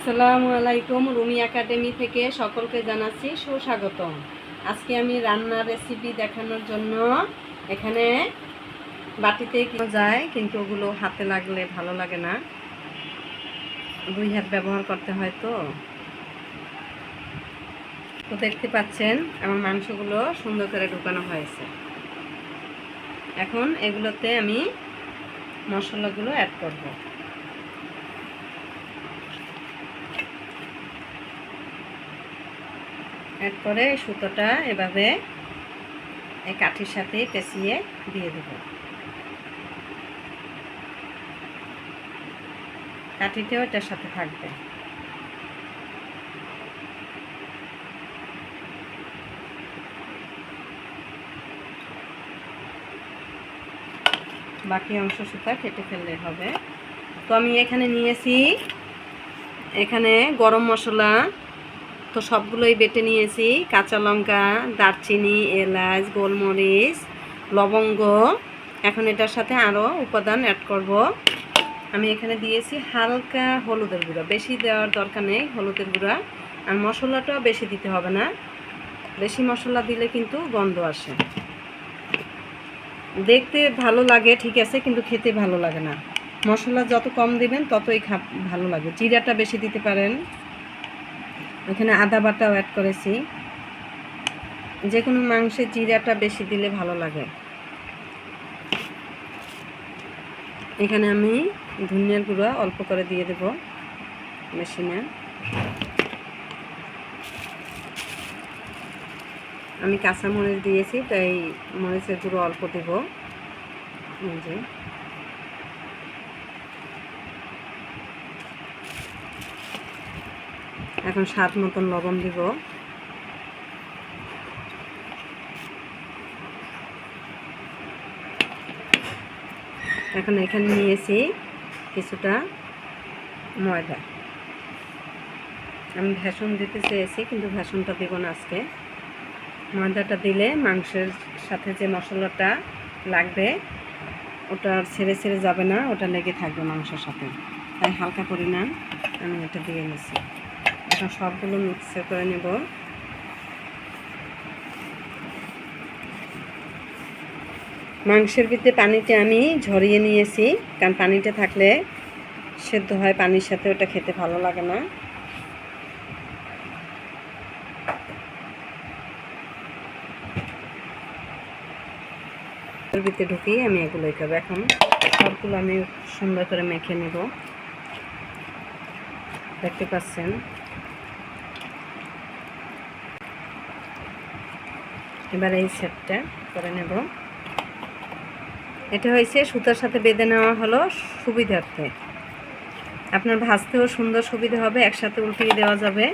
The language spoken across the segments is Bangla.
আসসালামু আলাইকুম। রুমি একাডেমি থেকে সকলকে জানাচ্ছি সুস্বাগতম। আজকে আমি রান্নার রেসিপি দেখানোর জন্য এখানে বাটিতে যায়, কিন্তু ওগুলো হাতে লাগলে ভালো লাগে না, 2 হাত ব্যবহার করতে হয়। তো দেখতে পাচ্ছেন আমার মাংসগুলো সুন্দর করে ঢুকানো হয়েছে। এখন এগুলোতে আমি মশলাগুলো অ্যাড করব। অ্যাড করে সুতোটা এভাবে এই কাঠির সাথে পেঁচিয়ে দিয়ে দেব। কাঠিটাও এটার সাথে থাকবে। বাকি অংশ সুতা কেটে ফেললে হবে। তো আমি এখানে নিয়েছি এখানে গরম মশলা, তো সবগুলোই বেটে নিয়েছি। কাঁচা লঙ্কা, দারচিনি, এলাচ, গোলমরিচ, লবঙ্গ। এখন এটার সাথে আরও উপাদান অ্যাড করব। আমি এখানে দিয়েছি হালকা হলুদের গুঁড়া, বেশি দেওয়ার দরকার নেই হলুদের গুঁড়া। আর মশলাটাও বেশি দিতে হবে না, বেশি মশলা দিলে কিন্তু গন্ধ আসে। দেখতে ভালো লাগে ঠিক আছে, কিন্তু খেতে ভালো লাগে না। মশলা যত কম দিবেন ততই ভালো লাগে। জিরাটা বেশি দিতে পারেন। এখানে আদা বাটাও অ্যাড করেছি। যে কোনো মাংসে জিরাটা বেশি দিলে ভালো লাগে। এখানে আমি ধনিয়ার গুঁড়া অল্প করে দিয়ে দেব, বেশি না। আমি কাঁচা মরিচ দিয়েছি, তাই মরিচের গুঁড়ো অল্প দেব। যে এখন স্বাদ মতন লবণ দিব। এখন এখানে নিয়েছি কিছুটা ময়দা। আমি ভেষণ দিতে চেয়েছি, কিন্তু ভেষণটা দেব না আজকে। ময়দাটা দিলে মাংসের সাথে যে মশলাটা লাগবে ওটা ছেড়ে ছেড়ে যাবে না, ওটা লেগে থাকবে মাংসের সাথে। তাই হালকা পরিমাণ আমি এটা দিয়ে নিচ্ছি। এখন সবগুলো মিক্সার করে নেব। মাংসের ভিতরে পানিটা আমি ঝরিয়ে নিয়েছি, কারণ পানিটা থাকলে সেদ্ধ হয় পানির সাথে, ওটা খেতে ভালো লাগে না। এর ভিতরে ঢুকিয়ে আমি এগুলোই খাবো। এখন সবগুলো আমি সুন্দর করে মেখে নেব। দেখতে পাচ্ছেন এবার এই সেটটা করে নেব। এটা হয়েছে সুতার সাথে বেঁধে নেওয়া হলো সুবিধার্থে। আপনার ভাজতেও সুন্দর সুবিধা হবে, একসাথে উল্টিয়ে দেওয়া যাবে।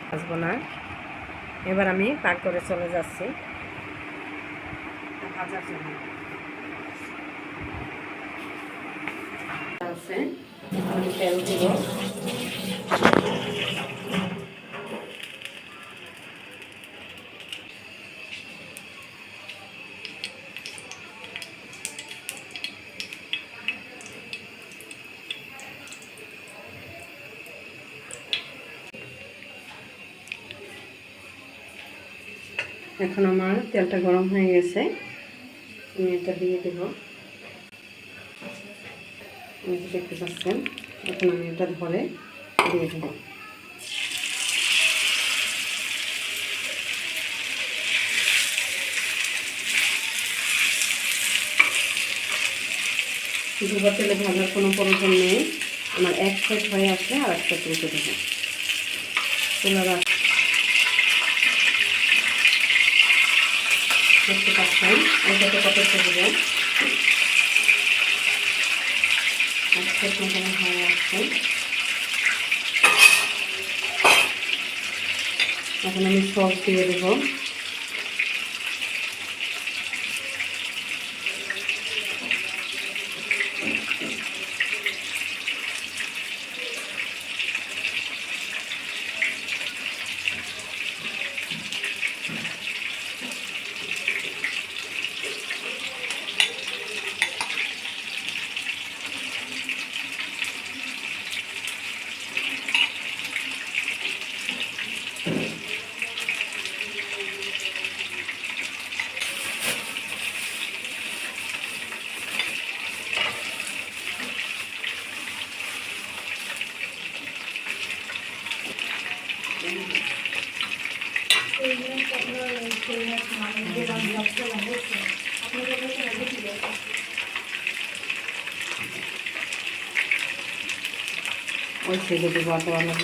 ভাজবো না। এবার আমি পাক করে চলে যাচ্ছি ভাজার জন্য। আমি তেল দিব। এখন আমার তেলটা গরম হয়ে গেছে, আমি এটা দিয়ে দেব। দেখতে পাচ্ছেন, এখন আমি এটা ধরে দিয়ে দেব। ডুবা তেলে ভাজার কোনো প্রয়োজন নেই। আমার এক সাইড হয়ে আসলে আর এক সাইড উল্টে দেবো। চুলার দেখতে পাচ্ছেন এটাতে কত দেবো। এক সাইড মতন হয়ে আসছে। এখন আমি সস দিয়ে দেবো। ওই ছেড়ে দেবো অত অনেক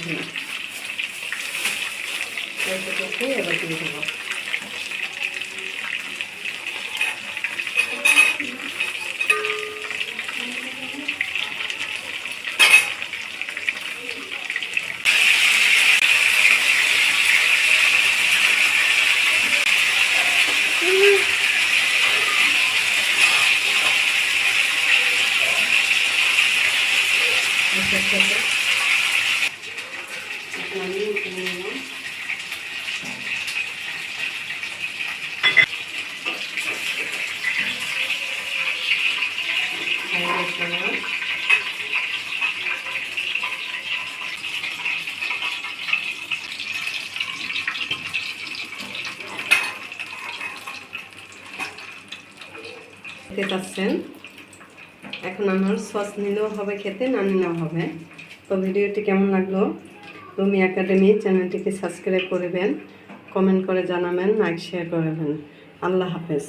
এবার দিয়ে দেবো। দেখতে পাচ্ছেন এখন আমার সস নিলেও হবে খেতে, না নিলেও হবে। তো ভিডিওটি কেমন লাগলো রুমি একাডেমি চ্যানেলটিকে সাবস্ক্রাইব করবেন, কমেন্ট করে জানাবেন, লাইক শেয়ার করবেন। আল্লাহ হাফেজ।